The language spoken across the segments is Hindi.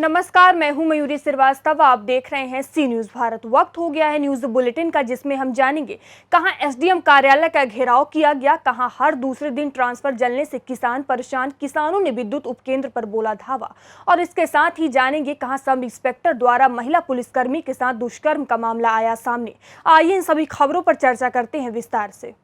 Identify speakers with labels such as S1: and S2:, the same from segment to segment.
S1: नमस्कार, मैं हूं मयूरी श्रीवास्तव। आप देख रहे हैं सी न्यूज भारत। वक्त हो गया है न्यूज बुलेटिन का, जिसमें हम जानेंगे कहां एसडीएम कार्यालय का घेराव किया गया, कहां हर दूसरे दिन ट्रांसफर जलने से किसान परेशान, किसानों ने विद्युत उपकेंद्र पर बोला धावा। और इसके साथ ही जानेंगे कहां सब इंस्पेक्टर द्वारा महिला पुलिसकर्मी के साथ दुष्कर्म का मामला आया सामने। आइए इन सभी खबरों पर चर्चा करते हैं विस्तार से।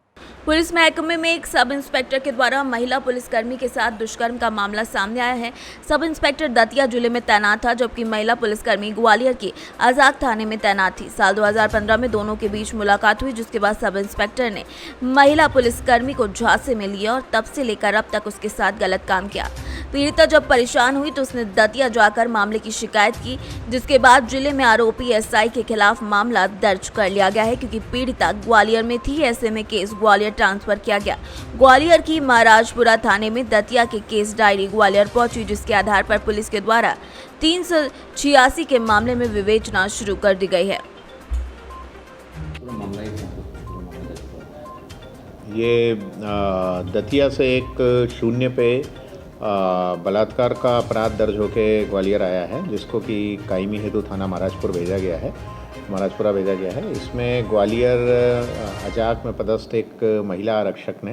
S2: पुलिस महकमे में एक सब इंस्पेक्टर के द्वारा महिला पुलिसकर्मी के साथ दुष्कर्म का मामला सामने आया है। सब इंस्पेक्टर दतिया जिले में तैनात था, जबकि महिला पुलिसकर्मी ग्वालियर के आजाद थाने में तैनात थी। साल 2015 में दोनों के बीच मुलाकात हुई, जिसके बाद सब इंस्पेक्टर ने महिला पुलिसकर्मी को झांसे में लिया और तब से लेकर अब तक उसके साथ गलत काम किया। पीड़िता जब परेशान हुई तो उसने दतिया जाकर मामले की शिकायत की, जिसके बाद जिले में आरोपी एसआई के खिलाफ मामला दर्ज कर लिया गया है। क्योंकि पीड़िता ग्वालियर में थी, ऐसे में केस ग्वालियर ट्रांसफर किया गया। ग्वालियर की महाराजपुरा थाने में दतिया के केस डायरी ग्वालियर पहुंची, जिसके आधार पर पुलिस के द्वारा 386 के मामले में विवेचना शुरू कर दी गई है।
S3: ये दतिया से एक शून्य पे बलात्कार का अपराध दर्ज होके ग्वालियर आया है, जिसको कि कायमी हेतु थाना महाराजपुरा भेजा गया है। इसमें ग्वालियर अजाक में पदस्थ एक महिला आरक्षक ने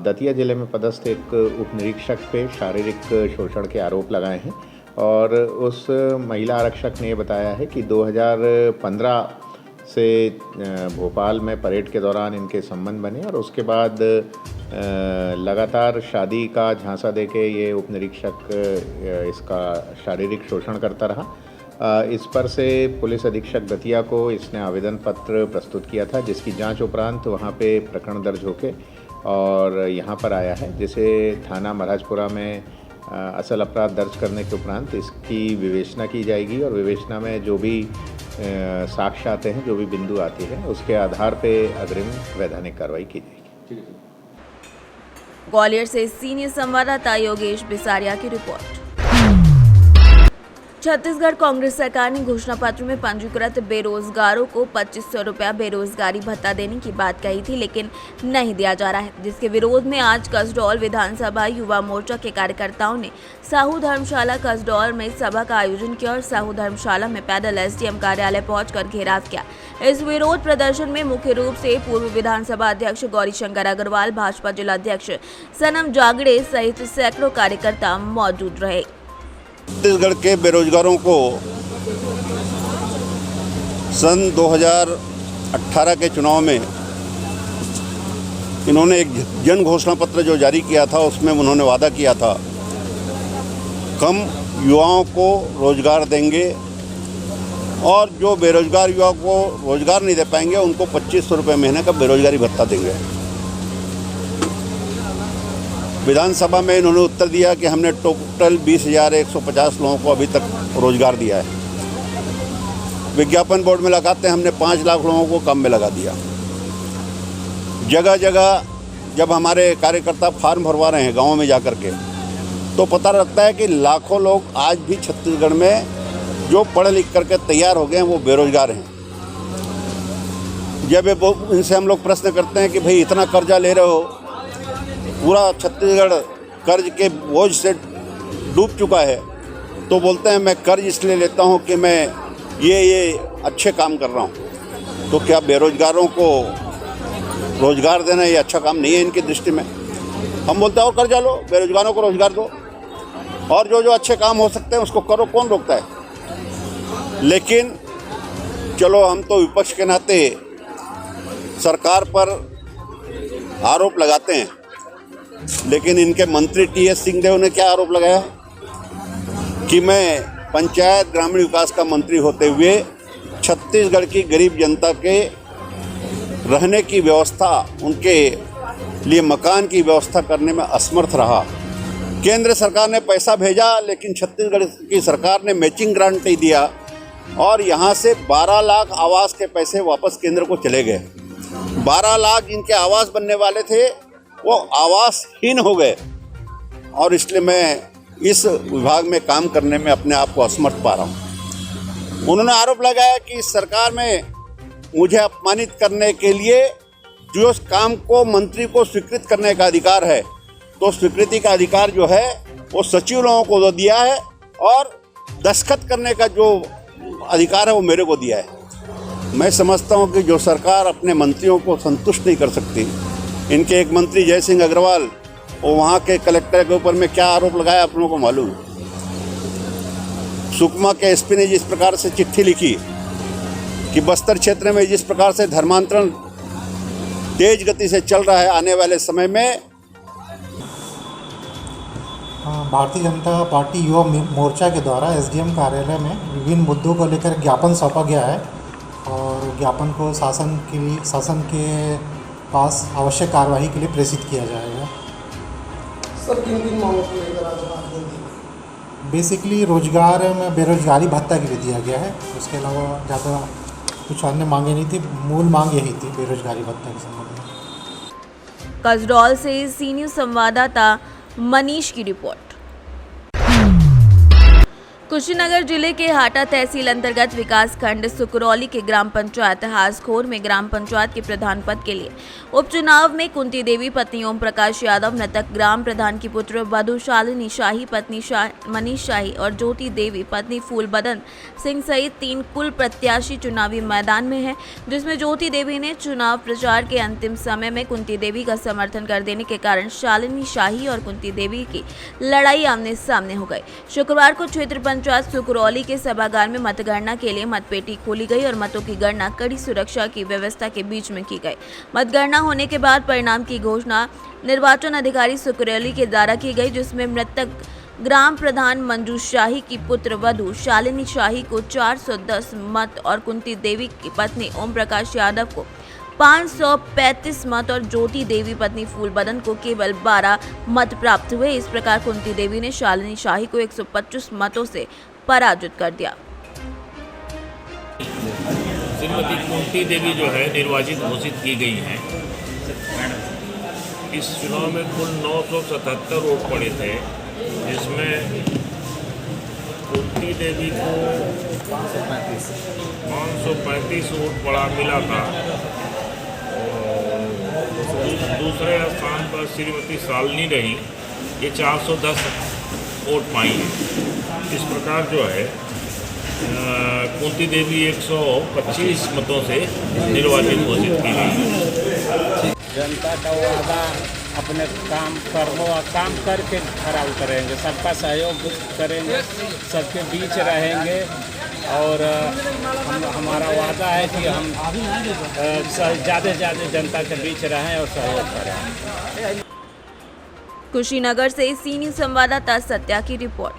S3: दतिया जिले में पदस्थ एक उप निरीक्षक पे शारीरिक शोषण के आरोप लगाए हैं। और उस महिला आरक्षक ने बताया है कि 2015 से भोपाल में परेड के दौरान इनके संबंध बने और उसके बाद लगातार शादी का झांसा देके ये उप निरीक्षक इसका शारीरिक शोषण करता रहा। इस पर से पुलिस अधीक्षक दतिया को इसने आवेदन पत्र प्रस्तुत किया था, जिसकी जांच उपरांत वहां पे प्रकरण दर्ज होके और यहां पर आया है, जिसे थाना महाराजपुरा में असल अपराध दर्ज करने के उपरांत इसकी विवेचना की जाएगी और विवेचना में जो भी साक्ष्य आते हैं, जो भी बिंदु आती है, उसके आधार पे अग्रिम वैधानिक कार्रवाई की जाएगी।
S2: ग्वालियर से सीनियर संवाददाता योगेश बिसारिया की रिपोर्ट। छत्तीसगढ़ कांग्रेस सरकार ने घोषणा पत्र में पंजीकृत बेरोजगारों को 2500 रुपया बेरोजगारी भत्ता देने की बात कही थी, लेकिन नहीं दिया जा रहा है, जिसके विरोध में आज कसडौल विधानसभा युवा मोर्चा के कार्यकर्ताओं ने साहू धर्मशाला कसडौल में सभा का आयोजन किया और साहू धर्मशाला में पैदल एसडीएम कार्यालय पहुंचकर घेराव किया। इस विरोध प्रदर्शन में मुख्य रूप से पूर्व विधानसभा अध्यक्ष गौरीशंकर अग्रवाल, भाजपा जिलाध्यक्ष सनम जागड़े सहित सैकड़ों कार्यकर्ता मौजूद रहे।
S4: छत्तीसगढ़ के बेरोजगारों को सन 2018 के चुनाव में इन्होंने एक जन घोषणा पत्र जो जारी किया था, उसमें उन्होंने वादा किया था कम युवाओं को रोजगार देंगे और जो बेरोजगार युवा को रोजगार नहीं दे पाएंगे उनको 2500 रुपये महीने का बेरोजगारी भत्ता देंगे। विधानसभा में इन्होंने उत्तर दिया कि हमने टोटल 20,150 लोगों को अभी तक रोजगार दिया है। विज्ञापन बोर्ड में लगाते हमने 5 लाख लोगों को काम में लगा दिया। जगह जगह जब हमारे कार्यकर्ता फार्म भरवा रहे हैं गाँव में जाकर के, तो पता लगता है कि लाखों लोग आज भी छत्तीसगढ़ में जो पढ़ लिख करके तैयार हो गए हैं वो बेरोजगार हैं। जब इनसे हम लोग प्रश्न करते हैं कि भाई इतना कर्जा ले रहे हो, पूरा छत्तीसगढ़ कर्ज के बोझ से डूब चुका है, तो बोलते हैं मैं कर्ज इसलिए लेता हूं कि मैं ये अच्छे काम कर रहा हूं। तो क्या बेरोजगारों को रोजगार देना ये अच्छा काम नहीं है इनकी दृष्टि में? हम बोलते हैं और कर्जा लो, बेरोजगारों को रोजगार दो और जो अच्छे काम हो सकते हैं उसको करो, कौन रोकता है? लेकिन चलो, हम तो विपक्ष के नाते सरकार पर आरोप लगाते हैं, लेकिन इनके मंत्री टीएस सिंहदेव ने क्या आरोप लगाया कि मैं पंचायत ग्रामीण विकास का मंत्री होते हुए छत्तीसगढ़ की गरीब जनता के रहने की व्यवस्था, उनके लिए मकान की व्यवस्था करने में असमर्थ रहा। केंद्र सरकार ने पैसा भेजा, लेकिन छत्तीसगढ़ की सरकार ने मैचिंग ग्रांट नहीं दिया और यहाँ से 12 लाख आवास के पैसे वापस केंद्र को चले गए। 12 लाख जिनके आवास बनने वाले थे वो आवासहीन हो गए और इसलिए मैं इस विभाग में काम करने में अपने आप को असमर्थ पा रहा हूँ। उन्होंने आरोप लगाया कि इस सरकार में मुझे अपमानित करने के लिए जो उस काम को मंत्री को स्वीकृत करने का अधिकार है, तो स्वीकृति का अधिकार जो है वो सचिव लोगों को दिया है और दस्तखत करने का जो अधिकार है वो मेरे को दिया है। मैं समझता हूँ कि जो सरकार अपने मंत्रियों को संतुष्ट नहीं कर सकती, इनके एक मंत्री जय सिंह अग्रवाल वो वहाँ के कलेक्टर के ऊपर में क्या आरोप लगाया आप लोगों को मालूम है। सुकमा के एसपी ने जिस प्रकार से चिट्ठी लिखी कि बस्तर क्षेत्र में जिस प्रकार से धर्मांतरण तेज गति से चल रहा है, आने वाले समय में
S5: भारतीय जनता पार्टी युवा मोर्चा के द्वारा एसडीएम कार्यालय में विभिन्न मुद्दों को लेकर ज्ञापन सौंपा गया है और ज्ञापन को शासन के पास आवश्यक कार्यवाही के लिए प्रेषित किया जाएगा।
S6: सर किन मांगों को लेकर आज आंदोलन किया?
S5: बेसिकली रोजगार में बेरोजगारी भत्ता के लिए दिया गया है, उसके अलावा ज़्यादा कुछ अन्य मांगे नहीं थी। मूल मांग यही थी बेरोजगारी भत्ता के संबंध में।
S2: कसडौल से सी न्यूज़ संवाददाता मनीष की रिपोर्ट। कुशीनगर जिले के हाटा तहसील अंतर्गत विकास खंड सुकरौली के ग्राम पंचायत हासखोर में ग्राम पंचायत के प्रधान पद के लिए उपचुनाव में कुंती देवी पत्नी ओम प्रकाश यादव, मृतक ग्राम प्रधान की पुत्र वधु शालिनी शाही, पत्नी मनीष शाही और ज्योति देवी पत्नी फूल बदन सिंह सहित 3 कुल प्रत्याशी चुनावी मैदान में हैं, जिसमें ज्योति देवी ने चुनाव प्रचार के अंतिम समय में कुंती देवी का समर्थन कर देने के कारण शालिनी शाही और कुंती देवी की लड़ाई आमने सामने हो गई। शुक्रवार को क्षेत्र पंचायत सुकरौली के सभागार में मतगणना के लिए मतपेटी खोली गई और मतों की गणना कड़ी सुरक्षा की व्यवस्था के बीच में की गई। मतगणना होने के बाद परिणाम की घोषणा निर्वाचन अधिकारी सुकरौली के द्वारा की गई, जिसमें मृतक ग्राम प्रधान मंजू शाही की पुत्र वधु शालिनी शाही को 410 मत और कुंती देवी की पत्नी ओम प्रकाश यादव को 535 मत और ज्योति देवी पत्नी फूल बदन को केवल 12 मत प्राप्त हुए। इस प्रकार कुंती देवी ने शालिनी शाही को 125 मतों से पराजित कर दिया।
S7: श्रीमती कुंती देवी जो है निर्वाचित घोषित की गई हैं। इस चुनाव में कुल 977 वोट पड़े थे, जिसमें कुंती देवी को 535 वोट पड़ा मिला था। दूसरे स्थान पर श्रीमती शालिनी रही, ये 410 वोट पाई हैं। इस प्रकार जो है कुंती देवी 125 मतों से निर्वाचित घोषित की गई है।
S8: जनता का वादा अपने काम करके खरा उतरेंगे, सबका सहयोग करेंगे, सबके बीच रहेंगे और हमारा वादा है कि हम ज़्यादा से ज़्यादा जनता के बीच रहें और सहयोग करें।
S2: कुशीनगर से सी न्यूज़ संवाददाता सत्या की रिपोर्ट।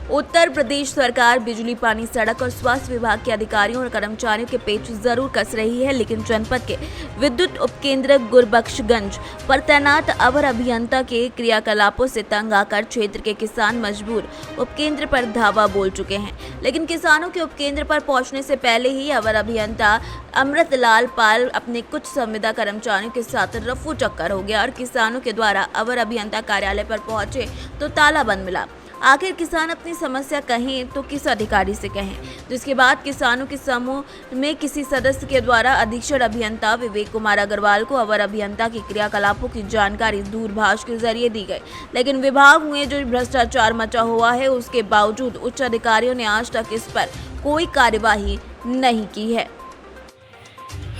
S2: उत्तर प्रदेश सरकार बिजली, पानी, सड़क और स्वास्थ्य विभाग के अधिकारियों और कर्मचारियों के पेच जरूर कस रही है, लेकिन जनपद के विद्युत उपकेंद्र गुरबख्शगंज पर तैनात अवर अभियंता के क्रियाकलापों से तंग आकर क्षेत्र के किसान मजबूर उपकेंद्र पर धावा बोल चुके हैं। लेकिन किसानों के उपकेंद्र पर पहुंचने से पहले ही अवर अभियंता अमृतलाल पाल अपने कुछ संविदा कर्मचारियों के साथ रफू चक्कर हो गया और किसानों के द्वारा अवर अभियंता कार्यालय पर पहुंचे तो ताला बंद मिला। आखिर किसान अपनी समस्या कहें तो किस अधिकारी से कहें, जिसके बाद किसानों के समूह में किसी सदस्य के द्वारा अधीक्षण अभियंता विवेक कुमार अग्रवाल को अवर अभियंता की क्रियाकलापों की जानकारी दूरभाष के जरिए दी गई। लेकिन विभाग में जो भ्रष्टाचार मचा हुआ है, उसके बावजूद उच्च अधिकारियों ने आज तक इस पर कोई कार्यवाही नहीं की है।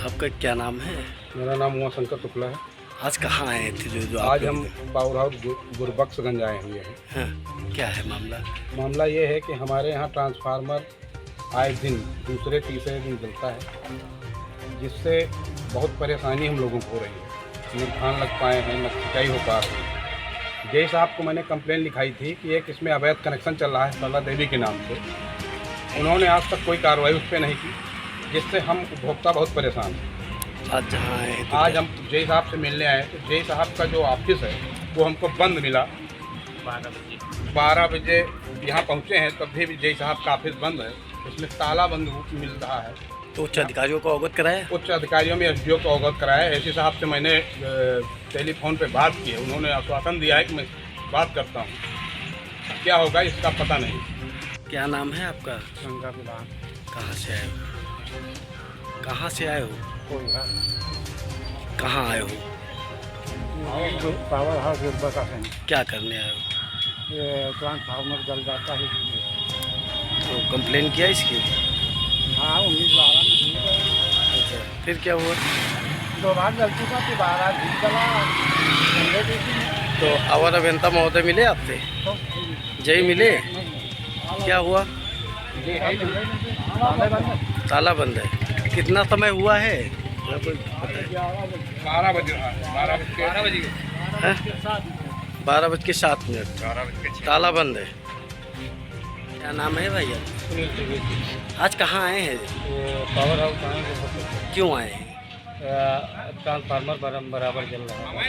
S9: आपका क्या नाम है?
S10: मेरा नाम उमाशंकर शुक्ला है।
S9: आज कहाँ आए थे? जो
S10: आज हम पावर हाउस गुरबख्शगंज आए हुए हैं।
S9: हाँ, क्या है मामला?
S10: मामला ये है कि हमारे यहाँ ट्रांसफार्मर आए दिन दूसरे तीसरे दिन जलता है, जिससे बहुत परेशानी हम लोगों को हो रही है। न धान लग पाए हैं, न सिंचाई हो पा रही है। जय साहब को मैंने कंप्लेन लिखाई थी कि एक इसमें अवैध कनेक्शन चल रहा है सरला देवी के नाम से। उन्होंने आज तक कोई कार्रवाई उस पर नहीं की, जिससे हम उपभोक्ता बहुत परेशान हैं।
S9: आज जहाँ आए तो
S10: आज हम जय साहब से मिलने आए तो जय साहब का जो ऑफिस है वो हमको बंद मिला। 12 बजे यहाँ पहुँचे हैं तब भी जय साहब का ऑफिस बंद है, उसमें ताला बंद मिल रहा है।
S9: तो उच्च अधिकारियों को अवगत कराया?
S10: उच्च अधिकारियों में एसडीओ को अवगत कराया। एसडी साहब से मैंने टेलीफोन पे बात की है, उन्होंने आश्वासन दिया है कि मैं बात करता हूँ। क्या होगा इसका पता नहीं।
S9: क्या नाम है आपका?
S10: गंगा विभाग।
S9: कहाँ से आए हो? कहाँ से आए हो? कहाँ आए हो?
S10: Power house Gurbakhshganj.
S9: क्या करने आए हो?
S10: ट्रांसफार्मर जल जाता है इसलिए।
S9: तो कंप्लेन किया इसकी?
S10: हाँ 19-12 में दी गई।
S9: अच्छा, फिर क्या हुआ?
S10: 2 बार जल चुका, फिर 12 दिन चला।
S9: तो अवर अभियंता महोदय मिले आपसे? जय मिले? क्या हुआ? ताला बंद है। कितना समय हुआ है?
S10: 12 बजे
S9: 12:07। ताला बंद है। क्या नाम है भैया? आज कहाँ आए हैं?
S10: पावर हाउस आएंगे।
S9: क्यों आए हैं?
S10: ट्रांसफार्मर बराबर जल रहा है।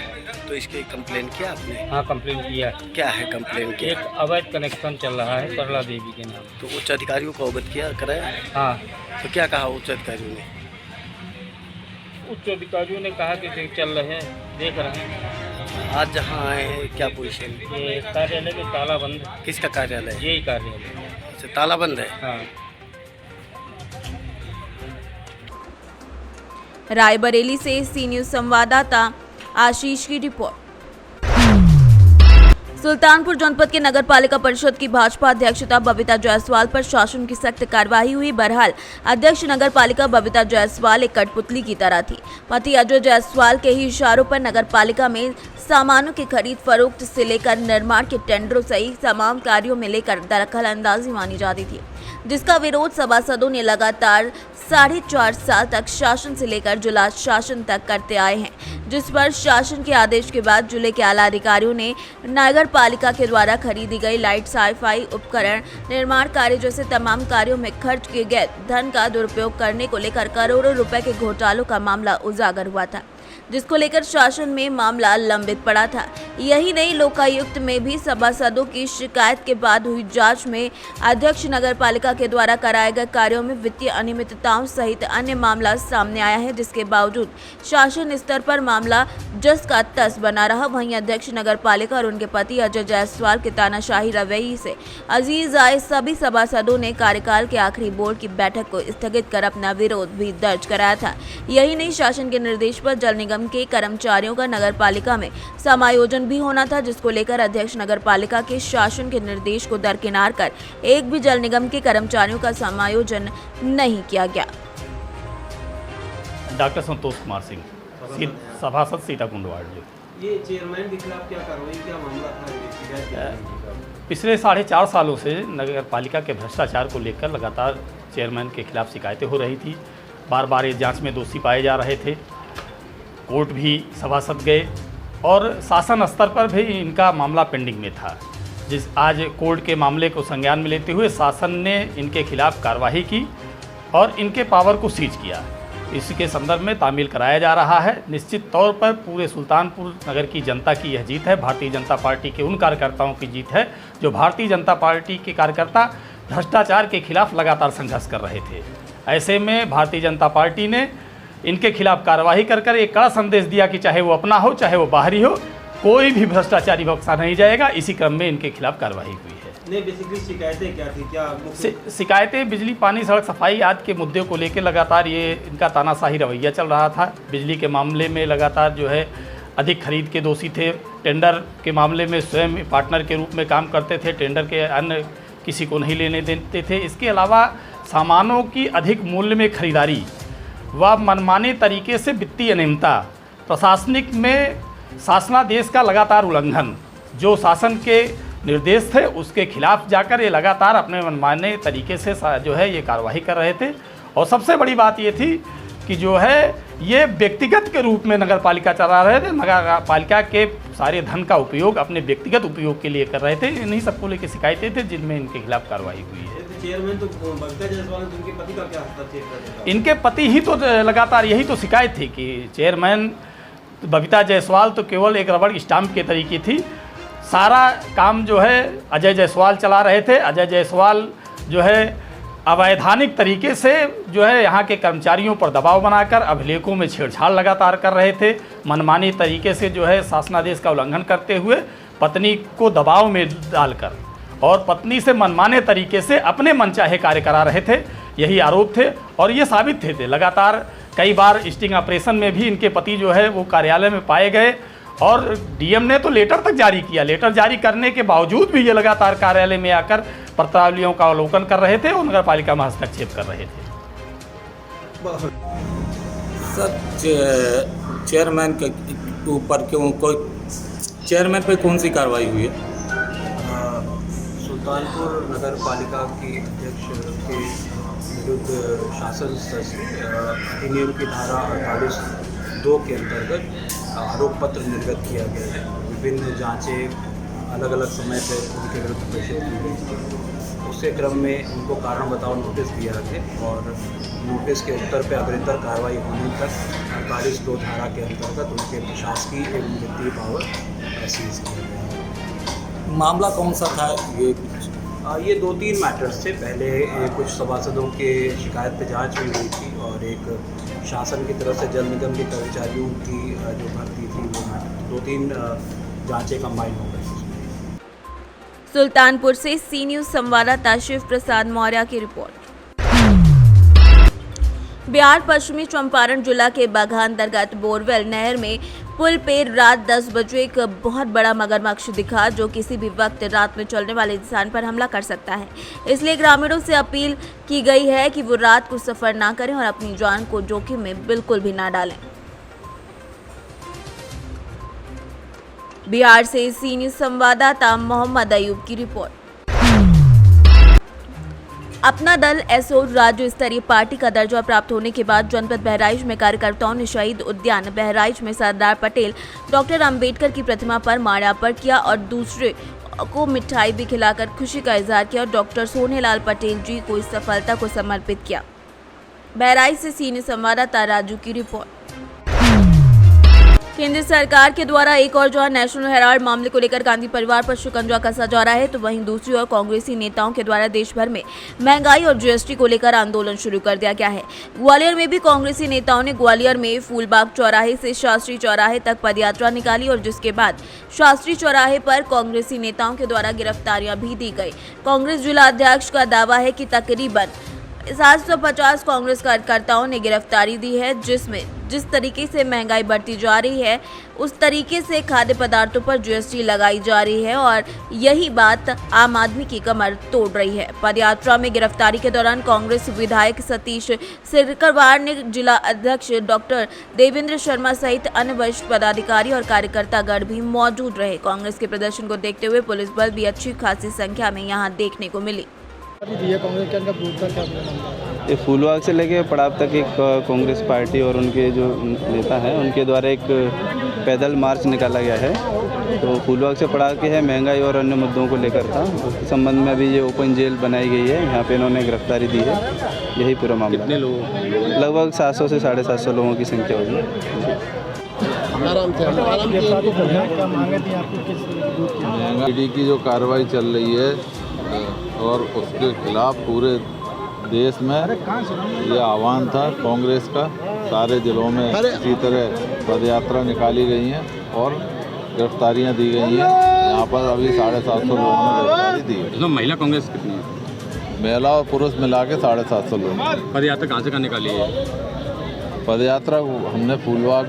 S9: तो इसकी कंप्लेन किया आपने?
S10: हाँ कंप्लेन किया।
S9: क्या है कंप्लेन किया?
S10: एक अवैध कनेक्शन चल रहा है सरला देवी के नाम।
S9: तो उच्च अधिकारियों को अवगत किया कराया?
S10: हाँ
S9: तो क्या कहा उच्च अधिकारियों ने?
S10: उच्च अधिकारियों ने कहा कि चल रहे हैं, देख रहे हैं।
S9: आज जहाँ आए हैं क्या पोजीशन?
S10: ये कार्यालय में ताला बंद है।
S9: किसका कार्यालय है?
S10: यही कार्यालय।
S9: अच्छा, ताला बंद है।
S10: हाँ।
S2: रायबरेली से सी न्यूज संवाददाता आशीष की रिपोर्ट। सुल्तानपुर जनपद के नगर पालिका परिषद की भाजपा अध्यक्षता बबीता जायसवाल पर शासन की सख्त कार्रवाई हुई। बहरहाल अध्यक्ष नगर पालिका बबीता जायसवाल एक कठपुतली की तरह थी। पति अजय जायसवाल के ही इशारों पर नगर पालिका में सामानों की खरीद फरोख्त से लेकर निर्माण के टेंडरों सहित तमाम कार्यों में लेकर दखल अंदाजी मानी जाती थी, जिसका विरोध सभासदों ने लगातार 4.5 साल तक शासन से लेकर जिला शासन तक करते आए हैं, जिस पर शासन के आदेश के बाद जिले के आला अधिकारियों ने नगर पालिका के द्वारा खरीदी गई लाइट, सफाई उपकरण, निर्माण कार्य जैसे तमाम कार्यों में खर्च किए गए धन का दुरुपयोग करने को लेकर करोड़ों रुपए के घोटालों का मामला उजागर हुआ था, जिसको लेकर शासन में मामला लंबित पड़ा था। यही नहीं, लोकायुक्त में भी सभासदों की शिकायत के बाद हुई जांच में अध्यक्ष नगर पालिका के द्वारा कराए गए कार्यों में वित्तीय अनियमितताओं सहित अन्य मामला सामने आया है, जिसके बावजूद शासन स्तर पर मामला जस का तस बना रहा। वहीं अध्यक्ष नगर पालिका और उनके पति अजय जायसवाल के तानाशाही रवैये से अजीज आए सभी सभासदों ने कार्यकाल के आखिरी बोर्ड की बैठक को स्थगित कर अपना विरोध भी दर्ज कराया था। यही नहीं, शासन के निर्देश पर जल निगम के कर्मचारियों का नगर पालिका में समायोजन भी होना था, जिसको लेकर अध्यक्ष नगर पालिका के शासन के निर्देश को दरकिनार कर एक भी जल निगम के कर्मचारियों का समायोजन नहीं किया गया।
S11: डॉक्टर संतोष कुमार सिंह, सभासद सीताकुंड वार्ड।
S6: ये चेयरमैन के खिलाफ क्या कार्रवाई, क्या मामला था?
S11: पिछले 4.5 सालों से नगर पालिका के भ्रष्टाचार को लेकर लगातार चेयरमैन के खिलाफ शिकायतें हो रही थी। बार बार ये जांच में दोषी पाए जा रहे थे। कोर्ट भी सभासद गए और शासन स्तर पर भी इनका मामला पेंडिंग में था। आज कोर्ट के मामले को संज्ञान में लेते हुए शासन ने इनके खिलाफ कार्रवाई की और इनके पावर को सीज किया। इसके संदर्भ में तामील कराया जा रहा है। निश्चित तौर पर पूरे सुल्तानपुर नगर की जनता की यह जीत है, भारतीय जनता पार्टी के उन कार्यकर्ताओं की जीत है जो भारतीय जनता पार्टी के कार्यकर्ता भ्रष्टाचार के खिलाफ लगातार संघर्ष कर रहे थे। ऐसे में भारतीय जनता पार्टी ने इनके खिलाफ कार्रवाई कर एक कड़ा संदेश दिया कि चाहे वो अपना हो चाहे वो बाहरी हो, कोई भी भ्रष्टाचारी बख्शा नहीं जाएगा। इसी क्रम में इनके खिलाफ कार्रवाई हुई है।
S6: नहीं, बेसिकली शिकायतें क्या थी? क्या
S11: शिकायतें बिजली, पानी, सड़क, सफाई आदि के मुद्दे को लेकर लगातार ये इनका तानाशाही रवैया चल रहा था। बिजली के मामले में लगातार जो है अधिक खरीद के दोषी थे। टेंडर के मामले में स्वयं पार्टनर के रूप में काम करते थे, टेंडर के अन्य किसी को नहीं लेने देते थे। इसके अलावा सामानों की अधिक मूल्य में खरीदारी व मनमाने तरीके से वित्तीय अनियमितता, प्रशासनिक में शासनादेश का लगातार उल्लंघन, जो शासन के निर्देश थे उसके खिलाफ जाकर ये लगातार अपने मनमाने तरीके से जो है ये कार्रवाई कर रहे थे। और सबसे बड़ी बात ये थी कि जो है ये व्यक्तिगत के रूप में नगर पालिका चला रहे थे। नगर पालिका के सारे धन का उपयोग अपने व्यक्तिगत उपयोग के लिए कर रहे थे। इन्हीं सबको लेकर शिकायतें थे जिनमें इनके खिलाफ कार्रवाई हुई है।
S6: चेयरमैन तो बबीता जायसवाल, उनके पति का क्या हस्तक्षेप था?
S11: इनके पति ही तो लगातार यही तो शिकायत थी कि चेयरमैन बबीता जायसवाल तो केवल एक रबड़ स्टाम्प के तरीके थी। सारा काम जो है अजय जायसवाल चला रहे थे। अजय जायसवाल जो है अवैधानिक तरीके से जो है यहाँ के कर्मचारियों पर दबाव बनाकर अभिलेखों में छेड़छाड़ लगातार कर रहे थे। मनमानी तरीके से जो है शासनादेश का उल्लंघन करते हुए पत्नी को दबाव में डालकर और पत्नी से मनमाने तरीके से अपने मनचाहे कार्य करा रहे थे। यही आरोप थे और ये साबित थे लगातार कई बार स्टिंग ऑपरेशन में भी इनके पति जो है वो कार्यालय में पाए गए और डीएम ने तो लेटर तक जारी किया। लेटर जारी करने के बावजूद भी ये लगातार कार्यालय में आकर पत्रावलियों का अवलोकन कर रहे थे और नगर पालिका में हस्तक्षेप कर रहे थे।
S12: सर चेयरमैन के ऊपर क्यों कोई चेयरमैन पे कौन सी कार्रवाई हुई है?
S13: सुल्तानपुर नगर पालिका की अध्यक्ष के विरुद्ध शासन अधिनियम की धारा 48(2) के अंतर्गत आरोप पत्र निर्गत किया गया है। विभिन्न जांचें अलग अलग समय पर उनके विरुद्ध प्रेषित की गई। उसके क्रम में उनको कारण बताओ नोटिस दिया गया और नोटिस के उत्तर पर अग्रितर कार्रवाई होने तक 48(2) धारा के अंतर्गत उनके प्रशासकीय एवं वित्तीय पावर सीज किया गया।
S12: मामला कौन सा था?
S13: ये 2-3 मैटर्स थे। पहले कुछ सभासदों के शिकायत पे जांच भी हुई थी और एक शासन की तरफ से जल निगम के कर्मचारियों की जो भर्ती थी वो मैटर 2-3 जांचें कंबाइन हो गई।
S2: सुल्तानपुर से सी न्यूज़ संवाददाता शिव प्रसाद मौर्य की रिपोर्ट। बिहार पश्चिमी चंपारण जिला के बगहा अंतर्गत बोरवेल नहर में पुल पे रात 10 बजे एक बहुत बड़ा मगरमच्छ दिखा जो किसी भी वक्त रात में चलने वाले इंसान पर हमला कर सकता है। इसलिए ग्रामीणों से अपील की गई है कि वो रात को सफर ना करें और अपनी जान को जोखिम में बिल्कुल भी ना डालें। बिहार से सी न्यूज़ संवाददाता मोहम्मद अयूब की रिपोर्ट। अपना दल एसओ राज्य स्तरीय पार्टी का दर्जा प्राप्त होने के बाद जनपद बहराइच में कार्यकर्ताओं ने शहीद उद्यान बहराइच में सरदार पटेल डॉक्टर अंबेडकर की प्रतिमा पर माल्यार्पण किया और दूसरे को मिठाई भी खिलाकर खुशी का इजहार किया और डॉक्टर सोनेलाल पटेल जी को इस सफलता को समर्पित किया। बहराइच से सीनियर संवाददाता राजू की रिपोर्ट। केंद्र सरकार के द्वारा एक और जहां नेशनल हेराल्ड मामले को लेकर गांधी परिवार पर शिकंजा कसा जा रहा है तो वहीं दूसरी ओर कांग्रेसी नेताओं के द्वारा देश भर में महंगाई और जीएसटी को लेकर आंदोलन शुरू कर दिया गया है। ग्वालियर में भी कांग्रेसी नेताओं ने ग्वालियर में फूलबाग चौराहे से शास्त्री चौराहे तक पदयात्रा निकाली और जिसके बाद शास्त्री चौराहे पर कांग्रेसी नेताओं के द्वारा गिरफ्तारियां भी दी गई। कांग्रेस जिला अध्यक्ष का दावा है कि तकरीबन 750 कांग्रेस कार्यकर्ताओं ने गिरफ्तारी दी है, जिसमें जिस तरीके से महंगाई बढ़ती जा रही है उस तरीके से खाद्य पदार्थों पर जीएसटी लगाई जा रही है और यही बात आम आदमी की कमर तोड़ रही है। पदयात्रा में गिरफ्तारी के दौरान कांग्रेस विधायक सतीश सिरकरवार ने जिला अध्यक्ष डॉक्टर देवेंद्र शर्मा सहित अन्य वरिष्ठ पदाधिकारी और कार्यकर्तागण भी मौजूद रहे। कांग्रेस के प्रदर्शन को देखते हुए पुलिस बल भी अच्छी खासी संख्या में यहाँ देखने को मिली।
S14: ये फूलबाग से लेके पड़ाव तक एक कांग्रेस पार्टी और उनके जो नेता हैं उनके द्वारा एक पैदल मार्च निकाला गया है। तो फूलबाग से पड़ाव के है महंगाई और अन्य मुद्दों को लेकर था। उसके संबंध में अभी ये ओपन जेल बनाई गई है, यहाँ पे इन्होंने गिरफ्तारी दी है। यही पूरा मामला। कितने लोग? लगभग 700 से 750 लोगों की संख्या होगी।
S15: ईडी की जो कार्रवाई चल रही है और उसके खिलाफ पूरे देश में ये आह्वान था कांग्रेस का। सारे जिलों में इसी तरह पदयात्रा निकाली गई हैं और गिरफ्तारियां दी गई हैं। यहाँ पर अभी 750 लोगों ने गिरफ्तारी दी है।
S16: इसमें महिला कांग्रेस कितनी है?
S15: महिला और पुरुष मिला के 750 लोग।
S16: पदयात्रा कहाँ से निकाली है?
S15: पदयात्रा हमने फूलबाग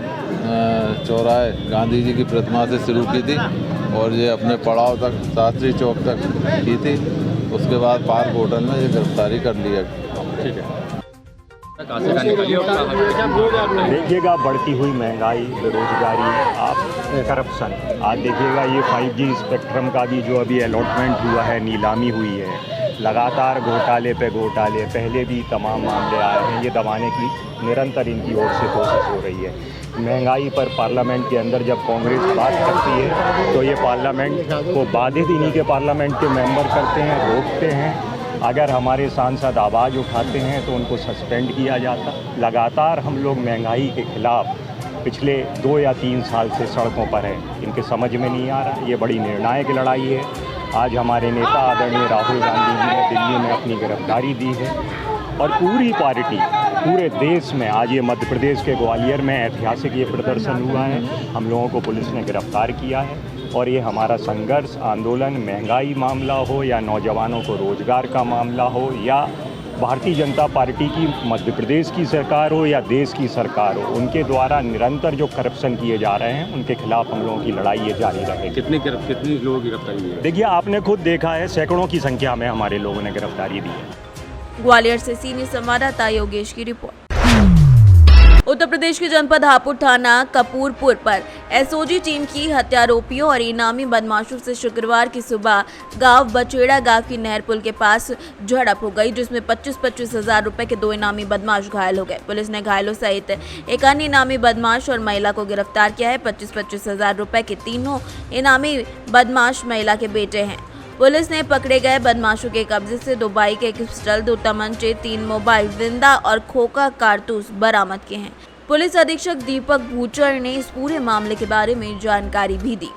S15: चौराहे गांधी जी की प्रतिमा से शुरू की थी और ये अपने पड़ाव तक शास्त्री चौक तक की थी। उसके बाद पार्क होटल में ये गिरफ्तारी कर लिया।
S16: ठीक है। कहाँ से निकाली?
S17: देखिएगा बढ़ती हुई महंगाई, बेरोजगारी, आप करप्शन। आज देखिएगा ये 5G स्पेक्ट्रम का भी जो अभी अलॉटमेंट हुआ है, नीलामी हुई है, लगातार घोटाले पे घोटाले, पहले भी तमाम मामले आए हैं। ये दबाने की निरंतर इनकी ओर से कोशिश हो रही है। महंगाई पर पार्लियामेंट के अंदर जब कांग्रेस बात करती है तो ये पार्लियामेंट को बाधित इन्हीं के पार्लियामेंट के मेंबर करते हैं, रोकते हैं। अगर हमारे सांसद आवाज़ उठाते हैं तो उनको सस्पेंड किया जाता। लगातार हम लोग महंगाई के खिलाफ पिछले 2 या 3 साल से सड़कों पर हैं। इनके समझ में नहीं आ रहा। ये बड़ी निर्णायक लड़ाई है। आज हमारे नेता आदरणीय राहुल गांधी जी ने दिल्ली में अपनी गिरफ्तारी दी है और पूरी पार्टी पूरे देश में, आज ये मध्य प्रदेश के ग्वालियर में ऐतिहासिक ये प्रदर्शन हुआ है। हम लोगों को पुलिस ने गिरफ्तार किया है और ये हमारा संघर्ष आंदोलन महंगाई मामला हो या नौजवानों को रोजगार का मामला हो या भारतीय जनता पार्टी की मध्य प्रदेश की सरकार हो या देश की सरकार हो, उनके द्वारा निरंतर जो करप्शन किए जा रहे हैं उनके खिलाफ हम लोगों की लड़ाई ये जारी रहेगी।
S16: कितनी लोगों की गिरफ्तारी हुई है?
S17: देखिए, आपने खुद देखा है, सैकड़ों की संख्या में हमारे लोगों ने गिरफ्तारी दी है।
S2: ग्वालियर से सीनियर संवाददाता योगेश की रिपोर्ट। उत्तर प्रदेश के जनपद हापुड़ थाना कपूरपुर पर एसओजी टीम की हत्यारोपियों और इनामी बदमाशों से शुक्रवार की सुबह गांव बचेड़ा गांव की नहर पुल के पास झड़प हो गई, जिसमें 25-25 हजार रुपए के 2 इनामी बदमाश घायल हो गए। पुलिस ने घायलों सहित एक अन्य इनामी बदमाश और महिला को गिरफ्तार किया है। 25-25 हजार रुपए के तीनों इनामी बदमाश महिला के बेटे हैं। पुलिस ने पकड़े गए बदमाशों के कब्जे से 2 बाइक, 1 पिस्टल, 2 तमंचे, 3 मोबाइल, जिंदा और खोखा कारतूस बरामद किए हैं। पुलिस अधीक्षक दीपक भूचर ने इस पूरे मामले के बारे में जानकारी भी दी।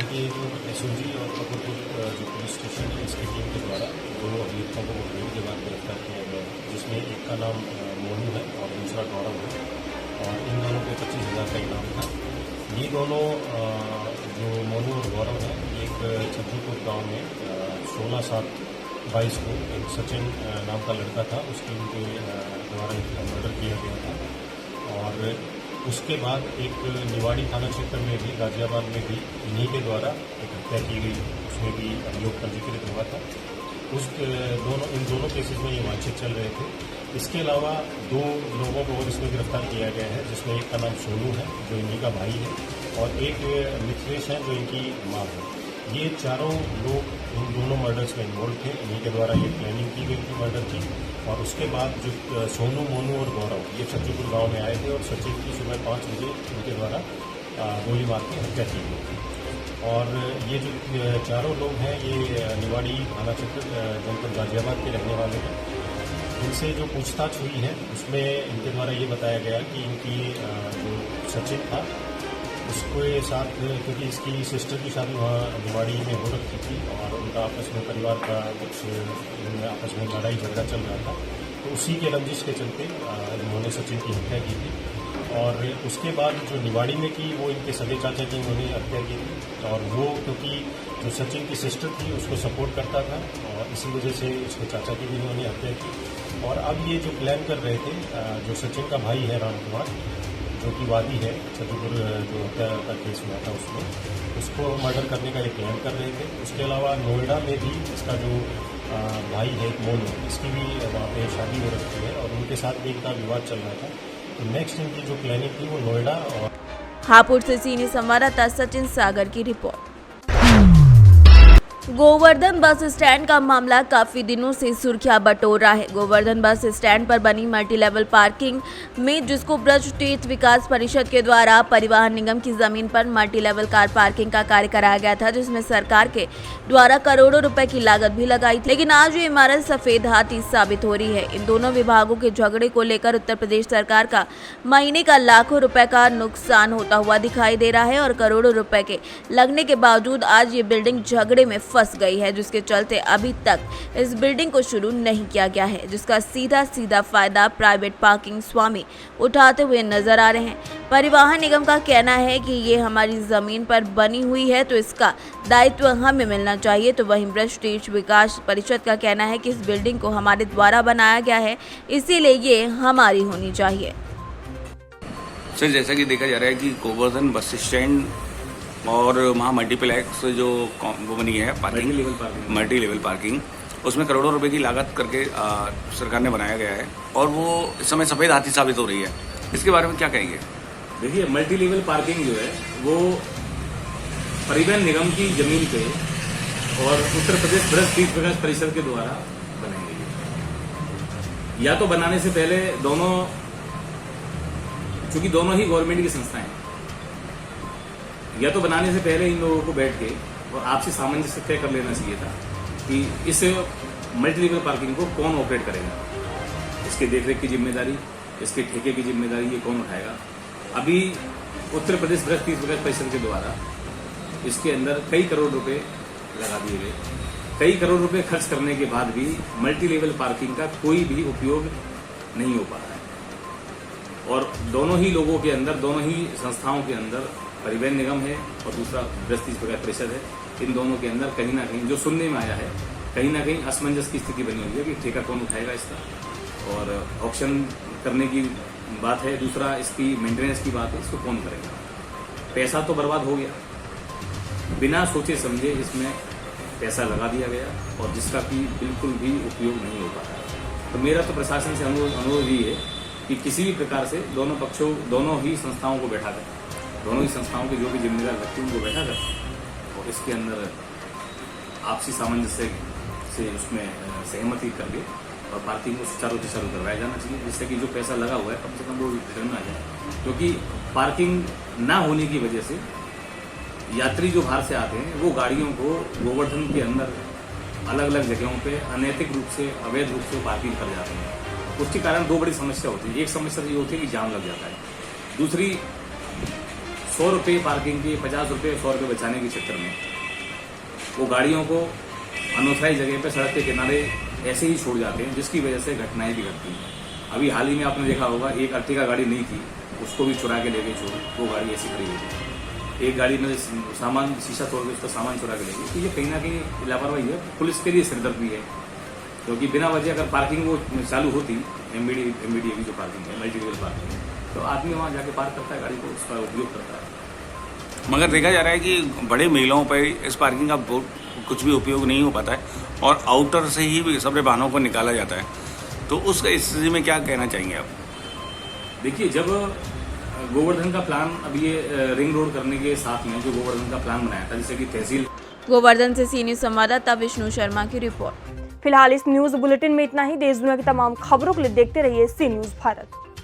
S18: ये जो एसओजी और कपूरपुर जो पुलिस स्टेशन है, इसकी टीम के द्वारा 2 अभियुक्तों को मुठभेड़ के बाद गिरफ्तार किया गया है, जिसमें एक का नाम मोनू है और दूसरा गौरव है, और इन दोनों पे 25,000 का इनाम था। ये दोनों जो मोनू और गौरव है, एक छज्जूपुर गांव में 16/7/22 को एक सचिन नाम का लड़का था, उसके उनके द्वारा मर्डर किया गया था। और उसके बाद एक निवाड़ी थाना क्षेत्र में भी, गाजियाबाद में भी इन्हीं के द्वारा एक हत्या की गई, उसमें भी अभियोग पंजीकृत हुआ था। इन दोनों केसेस में ये वांछित चल रहे थे। इसके अलावा 2 लोगों को और इसमें गिरफ्तार किया गया है, जिसमें एक का नाम सोनू है जो इन्हीं का भाई है, और एक मिथिलेश है जो इनकी माँ है। ये चारों लोग इन दोनों मर्डर्स में इन्वॉल्व थे। इन्हीं के द्वारा ये प्लानिंग की गई थी मर्डर की। और उसके बाद जो सोनू, मोनू और गौरव ये छज्जूपुर गांव में आए थे और सचिन की सुबह 5 बजे उनके द्वारा गोली मार के हत्या की गई थी। और ये जो चारों लोग हैं ये निवाड़ी थाना क्षेत्र जनपद गाजियाबाद के रहने वाले हैं। इनसे जो पूछताछ हुई है उसमें इनके द्वारा ये बताया गया कि इनकी जो सचिन था उसके साथ, क्योंकि इसकी सिस्टर की शादी वहाँ निवाड़ी में हो रखी थी और उनका आपस में परिवार का कुछ आपस में लड़ाई झगड़ा चल रहा था, तो उसी के रंजिश के चलते इन्होंने सचिन की हत्या की थी। और उसके बाद जो निवाड़ी में की वो इनके सगे चाचा की उन्होंने हत्या की थी, और वो क्योंकि जो सचिन की सिस्टर थी उसको सपोर्ट करता था और इसी वजह से उसके चाचा की भी इन्होंने हत्या की। और अब ये जो प्लान कर रहे थे, जो सचिन का भाई है राम कुमार, जो कि वादी है छज्जूपुर जो हत्या का केस हुआ था उसमें, उसको मर्डर करने का ये प्लान कर रहे थे। उसके अलावा नोएडा में भी इसका जो भाई है मोनू, इसकी भी वहाँ पे शादी हो रखी है और उनके साथ भी इनका विवाद चल रहा था। तो नेक्स्ट इनकी जो प्लानिंग थी वो नोएडा और
S2: हापुड़ से सीनियर संवाददाता सचिन सागर की रिपोर्ट। गोवर्धन बस स्टैंड का मामला काफी दिनों से सुर्खियां बटोर रहा है। गोवर्धन बस स्टैंड पर बनी मल्टी लेवल पार्किंग में, जिसको ब्रज तीर्थ विकास परिषद के द्वारा परिवहन निगम की जमीन पर मल्टी लेवल कार पार्किंग का कार्य कराया गया था, जिसमें सरकार के द्वारा करोड़ों रुपए की लागत भी लगाई थी। लेकिन आज ये इमारत सफेद हाथी साबित हो रही है। इन दोनों विभागों के झगड़े को लेकर उत्तर प्रदेश सरकार का महीने का लाखों रुपए का नुकसान होता हुआ दिखाई दे रहा है और करोड़ों रुपए के लगने के बावजूद आज ये बिल्डिंग झगड़े में फंस गई है, जिसके चलते अभी तक इस बिल्डिंग को शुरू नहीं किया गया है, जिसका सीधा फायदा प्राइवेट पार्किंग स्वामी उठाते हुए नजर आ रहे हैं। परिवहन निगम का कहना है कि ये हमारी जमीन पर बनी हुई है तो इसका दायित्व हमें मिलना चाहिए, तो वहीं ब्रज तीर्थ विकास परिषद का कहना है कि इस बिल्डिंग को हमारे द्वारा बनाया गया है, इसीलिए ये हमारी होनी चाहिए।
S12: सर, जैसा कि देखा जा रहा है कि गोवर्धन बस स्टैंड और वहाँ मल्टीप्लेक्स जो वो बनी है पार्किंग, मल्टी लेवल पार्किंग, उसमें करोड़ों रुपए की लागत करके सरकार ने बनाया गया है और वो इस समय सफ़ेद हाथी साबित हो रही है। इसके बारे में क्या कहेंगे?
S19: देखिए, मल्टी लेवल पार्किंग जो है वो परिवहन निगम की जमीन पे और उत्तर प्रदेश ब्रज तीर्थ विकास परिषद के द्वारा बनाई गई है। या तो बनाने से पहले दोनों, चूंकि दोनों ही गवर्नमेंट की संस्थाएं हैं, या तो बनाने से पहले इन लोगों को बैठ के और आपसी सामंजस्य तय कर लेना चाहिए था कि इस मल्टी लेवल पार्किंग को कौन ऑपरेट करेगा, इसके देखरेख की जिम्मेदारी, इसके ठेके की जिम्मेदारी ये कौन उठाएगा। अभी उत्तर प्रदेश ब्रज तीर्थ विकास परिषद के द्वारा इसके अंदर कई करोड़ रुपए लगा दिए गए। कई करोड़ रुपए खर्च करने के बाद भी मल्टी लेवल पार्किंग का कोई भी उपयोग नहीं हो पा रहा है। और दोनों ही लोगों के अंदर, दोनों ही संस्थाओं के अंदर, परिवहन निगम है और दूसरा ब्रज तीर्थ विकास परिषद है, इन दोनों के अंदर कहीं ना कहीं जो सुनने में आया है कहीं ना कहीं असमंजस की स्थिति बनी हुई है कि ठेका कौन उठाएगा इसका, और ऑक्शन करने की बात है, दूसरा इसकी मेंटेनेंस की बात है, इसको कौन करेगा। पैसा तो बर्बाद हो गया, बिना सोचे समझे इसमें पैसा लगा दिया गया और जिसका कि बिल्कुल भी उपयोग नहीं हो पाता। तो मेरा तो प्रशासन से अनुरोध ही है कि किसी भी प्रकार से दोनों पक्षों, दोनों ही संस्थाओं को बैठाकर, दोनों ही संस्थाओं के जो भी जिम्मेदार व्यक्ति उनको बैठाकर और इसके अंदर आपसी सामंजस्य से उसमें सहमति करके और पार्किंग को सुचारू करवाया जाना चाहिए, जिससे कि जो पैसा लगा हुआ है कम से कम वो रिटर्न में आ जाए। क्योंकि पार्किंग ना होने की वजह से यात्री जो बाहर से आते हैं वो गाड़ियों को गोवर्धन के अंदर अलग अलग जगहों पे अनैतिक रूप से, अवैध रूप से पार्किंग कर जाते हैं। उसके कारण दो बड़ी समस्या होती है। एक समस्या तो ये होती है कि जाम लग जाता है, दूसरी 100 रुपये पार्किंग के 50 रुपये 100 रुपये बचाने के चक्कर में वो गाड़ियों को अनोथराइज जगह पे सड़क के किनारे ऐसे ही छोड़ जाते हैं, जिसकी वजह से घटनाएं भी घटती हैं। अभी हाल ही में आपने देखा होगा, एक अर्टिगा गाड़ी नहीं थी, उसको भी चुरा के ले गए चोर, वो गाड़ी ऐसी खड़ी हुई। एक गाड़ी में सामान, शीशा तोड़ के उसका सामान चुरा के ले गए। तो ये कहीं ना कहीं लापरवाही है, पुलिस के लिए सिरदर्द भी है, क्योंकि बिना वजह अगर पार्किंग वो चालू होती, एमबीडी की जो पार्किंग है, मल्टी लेवल पार्किंग है, तो आदमी वहाँ जाके पार्क करता है गाड़ी को, उसका उपयोग करता है।
S12: मगर देखा जा रहा है कि बड़े मेलों पर इस पार्किंग का कुछ भी उपयोग नहीं हो पाता है और आउटर से ही सब वाहनों को निकाला जाता है। तो उस स्थिति में क्या कहना चाहेंगे आप?
S19: देखिए, जब गोवर्धन का प्लान, अभी ये रिंग रोड करने के साथ में जो गोवर्धन का प्लान बनाया था, जैसे कि तहसील
S2: गोवर्धन से सी न्यूज़ संवाददाता विष्णु शर्मा की रिपोर्ट।
S1: फिलहाल इस न्यूज बुलेटिन में इतना ही। देश दुनिया की तमाम खबरों के लिए देखते रहिए सी न्यूज भारत।